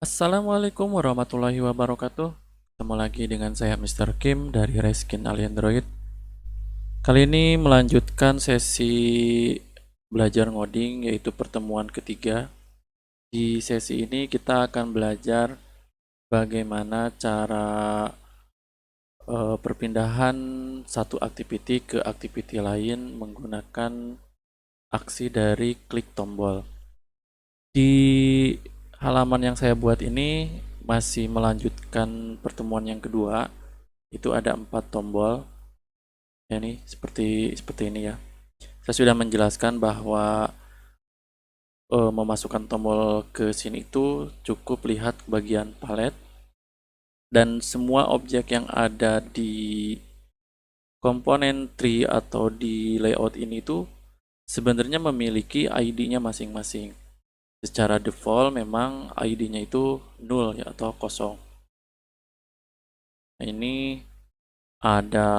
Assalamualaikum warahmatullahi wabarakatuh. Ketemu lagi dengan saya Mr. Kim dari Reskin Ali Android. Kali ini melanjutkan sesi belajar ngoding yaitu pertemuan ketiga. Di sesi ini kita akan belajar bagaimana cara perpindahan satu activity ke activity lain menggunakan aksi dari klik tombol. Di halaman yang saya buat ini masih melanjutkan pertemuan yang kedua. Itu ada 4 tombol. Ya nih, seperti ini ya. Saya sudah menjelaskan bahwa memasukkan tombol ke sini itu cukup lihat bagian palet dan semua objek yang ada di komponen tree atau di layout ini tuh sebenarnya memiliki ID-nya masing-masing. Secara default memang ID-nya itu 0 ya atau kosong. Nah, ini ada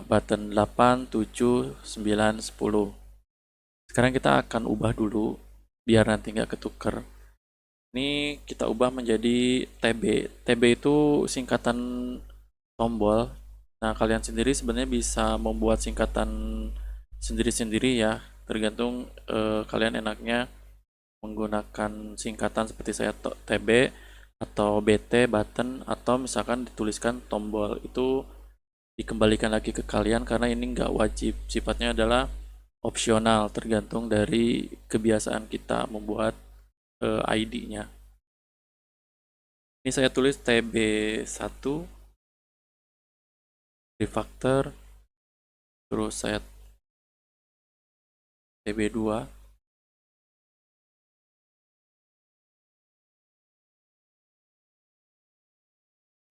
button 8, 7, 9, 10. Sekarang kita akan ubah dulu biar nanti nggak ketuker. Ini kita ubah menjadi TB. TB itu singkatan tombol. Nah, kalian sendiri sebenarnya bisa membuat singkatan sendiri-sendiri ya. Tergantung kalian enaknya menggunakan singkatan seperti saya TB atau BT button atau misalkan dituliskan tombol. Itu dikembalikan lagi ke kalian karena ini nggak wajib, sifatnya adalah opsional tergantung dari kebiasaan kita membuat ID-nya. Ini saya tulis TB1 refactor, terus saya TB2,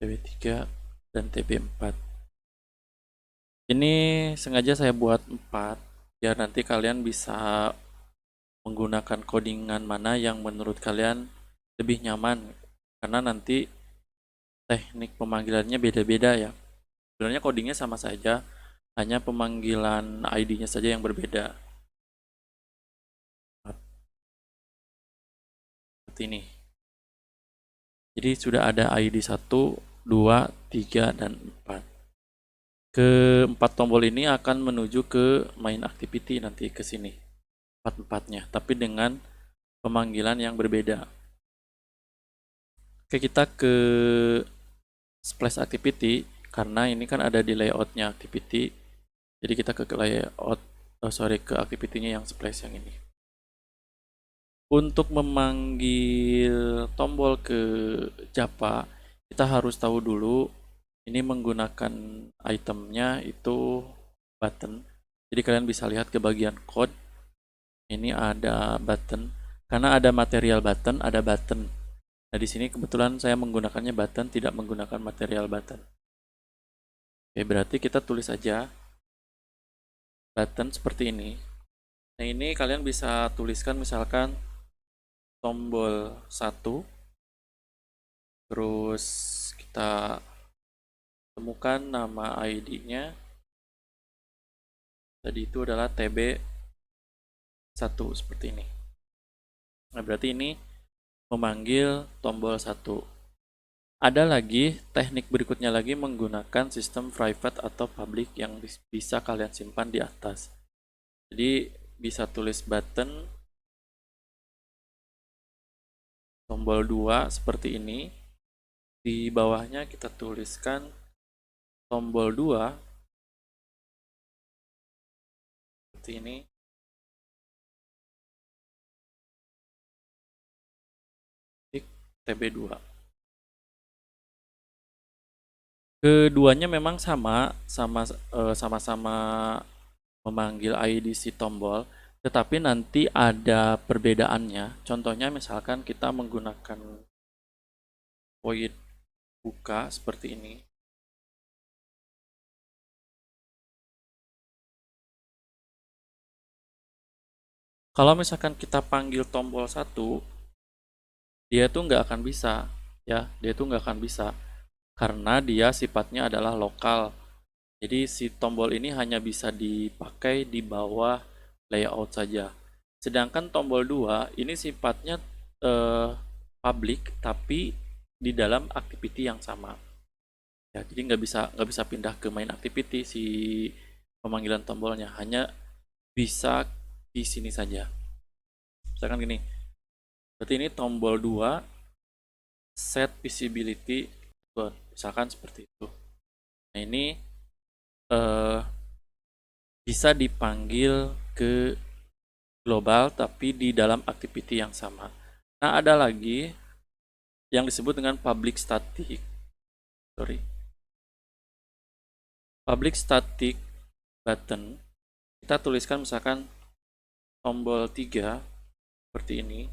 TB3, dan TB4. Ini sengaja saya buat 4 biar nanti kalian bisa menggunakan codingan mana yang menurut kalian lebih nyaman karena nanti teknik pemanggilannya beda-beda ya. Sebenarnya codingnya sama saja, hanya pemanggilan ID-nya saja yang berbeda. Seperti ini. Jadi sudah ada ID 1, 2, 3, dan 4. Keempat tombol ini akan menuju ke main activity nanti ke sini. Empat-empatnya, tapi dengan pemanggilan yang berbeda. Oke, kita ke splash activity karena ini kan ada di layoutnya activity. Jadi kita ke layout, ke activity-nya yang splash yang ini. Untuk memanggil tombol ke Java, kita harus tahu dulu ini menggunakan itemnya itu button. Jadi kalian bisa lihat ke bagian code. Ini ada button. Karena ada material button, ada button. Nah, di sini kebetulan saya menggunakannya button, tidak menggunakan material button. Oke, berarti kita tulis aja button seperti ini. Nah, ini kalian bisa tuliskan misalkan tombol 1, terus kita temukan nama ID-nya. Tadi itu adalah TB1 seperti ini. Nah, berarti ini memanggil tombol 1. Ada lagi teknik berikutnya lagi menggunakan sistem private atau public yang bisa kalian simpan di atas. Jadi bisa tulis button tombol 2 seperti ini. Di bawahnya kita tuliskan tombol 2 seperti ini. Klik TB2. Keduanya memang sama-sama memanggil ID si tombol, tetapi nanti ada perbedaannya. Contohnya misalkan kita menggunakan void buka seperti ini. Kalau misalkan kita panggil tombol 1, dia tuh nggak akan bisa, ya, dia tuh nggak akan bisa karena dia sifatnya adalah lokal. Jadi si tombol ini hanya bisa dipakai di bawah layout saja. Sedangkan tombol 2 ini sifatnya eh, public tapi di dalam activity yang sama. Ya, jadi nggak bisa pindah ke main activity si pemanggilan tombolnya, hanya bisa di sini saja. Misalkan gini, berarti ini tombol 2 set visibility button, misalkan seperti itu. Nah, ini eh, bisa dipanggil ke global tapi di dalam activity yang sama. Nah, ada lagi yang disebut dengan public static. Sorry. Public static button, kita tuliskan misalkan tombol 3 seperti ini.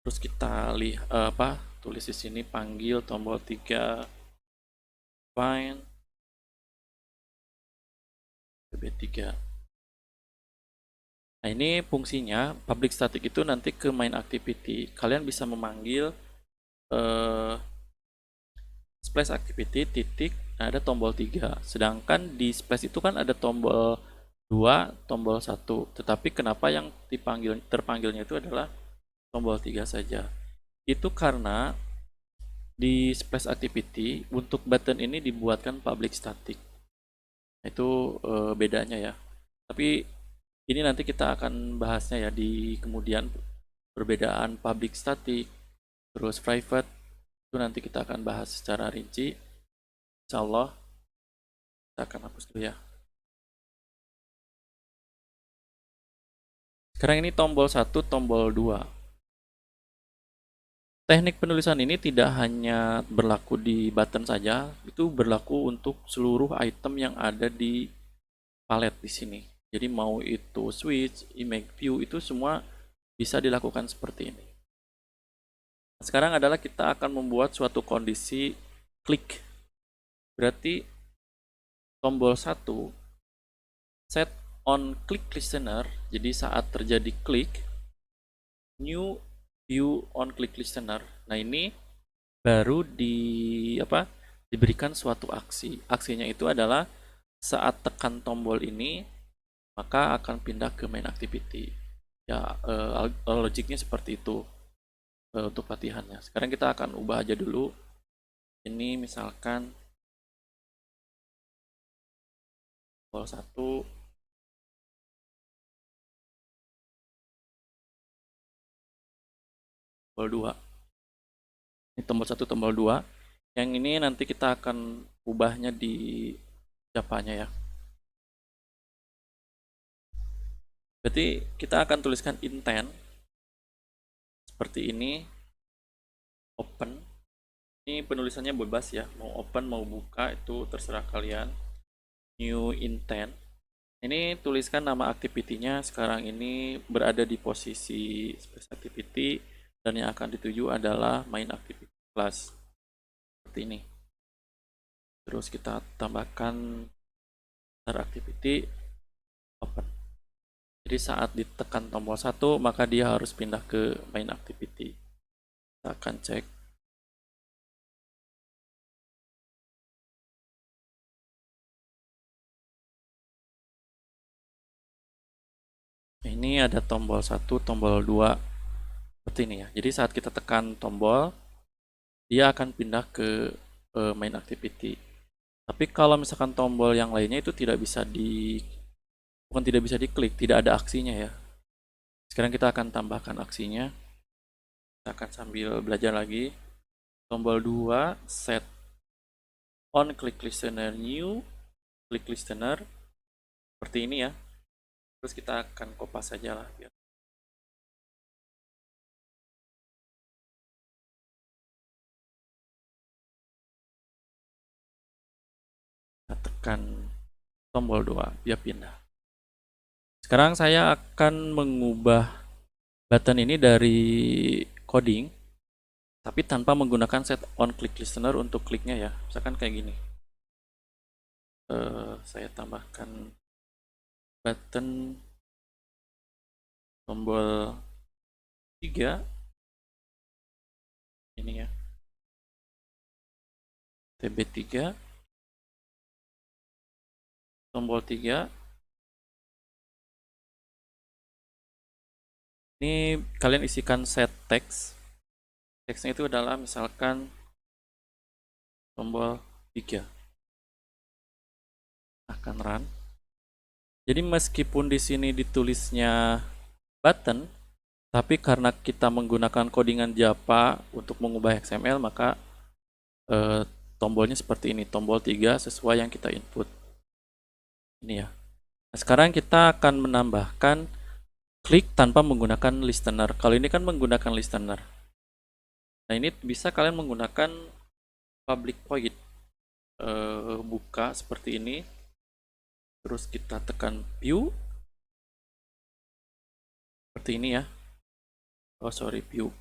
Terus kita lihat tulis di sini panggil tombol 3 find bb3. Nah, ini fungsinya public static itu nanti ke main activity. Kalian bisa memanggil splash activity titik, nah ada tombol 3. Sedangkan di splash itu kan ada tombol 2, tombol 1. Tetapi kenapa yang terpanggilnya itu adalah tombol 3 saja? Itu karena di splash activity untuk button ini dibuatkan public static. Itu bedanya ya. Tapi ini nanti kita akan bahasnya ya di kemudian, perbedaan public static terus private itu nanti kita akan bahas secara rinci. Insya Allah kita akan hapus dulu ya. Sekarang ini tombol 1, tombol 2. Teknik penulisan ini tidak hanya berlaku di button saja, itu berlaku untuk seluruh item yang ada di palet di sini. Jadi mau itu switch, image view, itu semua bisa dilakukan seperti ini. Sekarang adalah kita akan membuat suatu kondisi klik. Berarti tombol 1 set on click listener. Jadi saat terjadi klik, new view on click listener. Nah, ini baru diberikan suatu aksi. Aksinya itu adalah saat tekan tombol ini maka akan pindah ke main activity. Ya, logiknya seperti itu untuk latihannya. Sekarang kita akan ubah aja dulu. Ini misalkan tombol 1, tombol 2. Ini tombol 1, tombol 2. Yang ini nanti kita akan ubahnya di Java-nya ya. Berarti kita akan tuliskan intent seperti ini, open. Ini penulisannya bebas ya, mau open mau buka itu terserah kalian. New intent. Ini tuliskan nama activity-nya sekarang ini berada di posisi space activity dan yang akan dituju adalah main activity class. Seperti ini. Terus kita tambahkan start activity open. Jadi saat ditekan tombol 1 maka dia harus pindah ke main activity. Kita akan cek. Ini ada tombol 1, tombol 2 seperti ini ya. Jadi saat kita tekan tombol dia akan pindah ke main activity. Tapi kalau misalkan tombol yang lainnya itu bukan tidak bisa diklik, tidak ada aksinya ya. Sekarang kita akan tambahkan aksinya. Kita akan sambil belajar lagi. Tombol 2 set on click listener new click listener seperti ini ya. Terus kita akan kopas saja lah biar kita tekan tombol 2 dia pindah. Sekarang saya akan mengubah button ini dari coding tapi tanpa menggunakan set on click listener untuk kliknya ya. Misalkan kayak gini. Saya tambahkan button tombol 3 ini ya, TB3, tombol 3. Ini kalian isikan set text Teksnya itu adalah misalkan tombol 3. Akan run. Jadi meskipun di sini ditulisnya button, tapi karena kita menggunakan codingan Java untuk mengubah XML, maka tombolnya seperti ini, tombol 3 sesuai yang kita input. Ini ya. Nah, sekarang kita akan menambahkan klik tanpa menggunakan listener. Kalau ini kan menggunakan listener. Nah, ini bisa kalian menggunakan public void. Buka seperti ini. Terus kita tekan view. Seperti ini ya. Oh, sorry, view.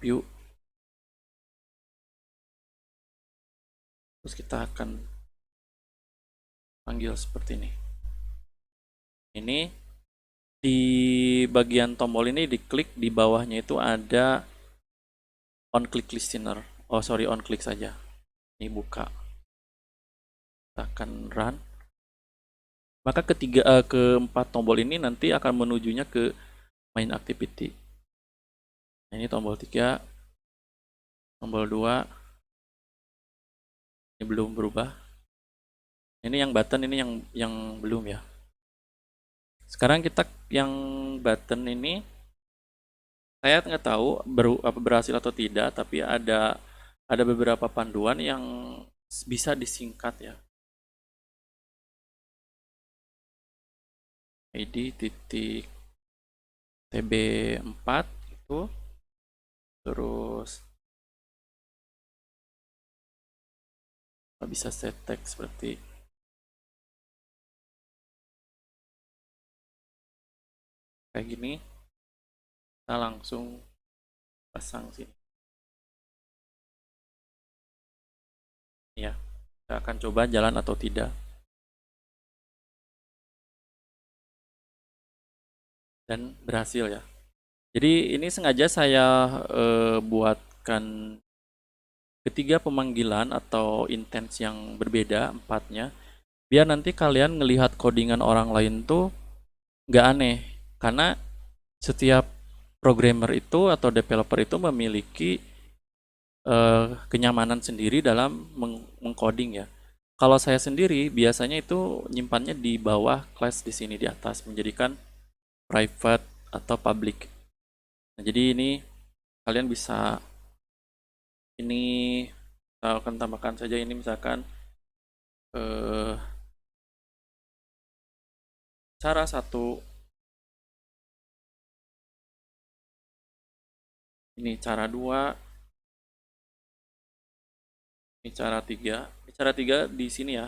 Terus kita akan panggil seperti ini. Ini di bagian tombol ini diklik, di bawahnya itu ada on click listener. Oh, sorry, on click saja. Ini buka. Kita akan run. Maka keempat tombol ini nanti akan menujunya ke main activity. Nah, ini tombol 3, tombol 2. Ini belum berubah. Ini yang button, ini yang belum ya. Sekarang kita yang button ini, saya nggak tahu berhasil atau tidak, tapi ada beberapa panduan yang bisa disingkat ya. ID titik TB4 itu, terus bisa set text seperti kayak gini. Kita langsung pasang sini ya. Kita akan coba jalan atau tidak, dan berhasil ya. Jadi ini sengaja saya buatkan ketiga pemanggilan atau intents yang berbeda, 4-nya, biar nanti kalian ngelihat codingan orang lain tuh nggak aneh, karena setiap programmer itu atau developer itu memiliki kenyamanan sendiri dalam mengcoding ya. Kalau saya sendiri biasanya itu nyimpannya di bawah class, di sini di atas, menjadikan private atau public. Nah, jadi ini kalian bisa, ini saya akan tambahkan saja ini misalkan cara 1, ini cara 2, ini cara 3. Ini cara 3 di sini ya.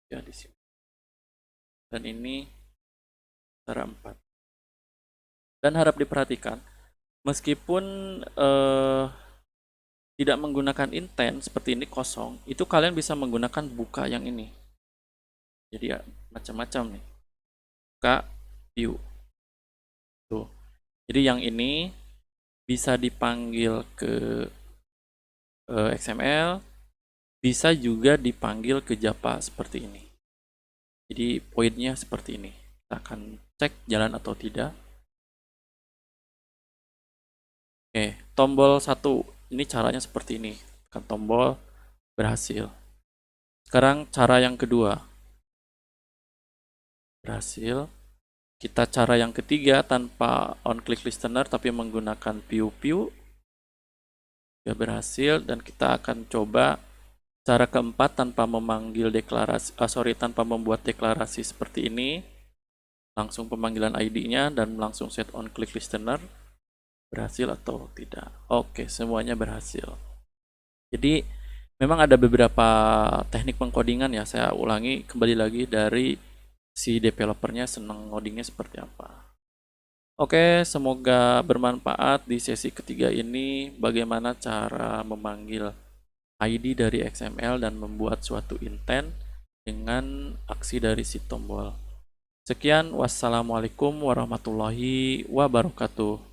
Ya, di sini. Dan ini cara 4. Dan harap diperhatikan, meskipun tidak menggunakan intent seperti ini kosong, itu kalian bisa menggunakan buka yang ini. Jadi ya macam-macam nih. Buka view. Tuh. Jadi yang ini bisa dipanggil ke XML, bisa juga dipanggil ke Java seperti ini. Jadi poinnya seperti ini. Kita akan cek jalan atau tidak. Oke, tombol 1 ini caranya seperti ini. Tekan tombol, berhasil. Sekarang cara yang kedua. Berhasil. Kita cara yang ketiga tanpa on click listener tapi menggunakan view. Ya, berhasil. Dan kita akan coba cara keempat tanpa memanggil deklarasi, tanpa membuat deklarasi seperti ini. Langsung pemanggilan ID-nya dan langsung set on click listener. Berhasil atau tidak? Oke, semuanya berhasil. Jadi memang ada beberapa teknik pengkodingan ya. Saya ulangi kembali lagi dari si developernya senang ngodingnya seperti apa. Oke, semoga bermanfaat di sesi ketiga ini bagaimana cara memanggil ID dari XML dan membuat suatu intent dengan aksi dari si tombol. Sekian, wassalamualaikum warahmatullahi wabarakatuh.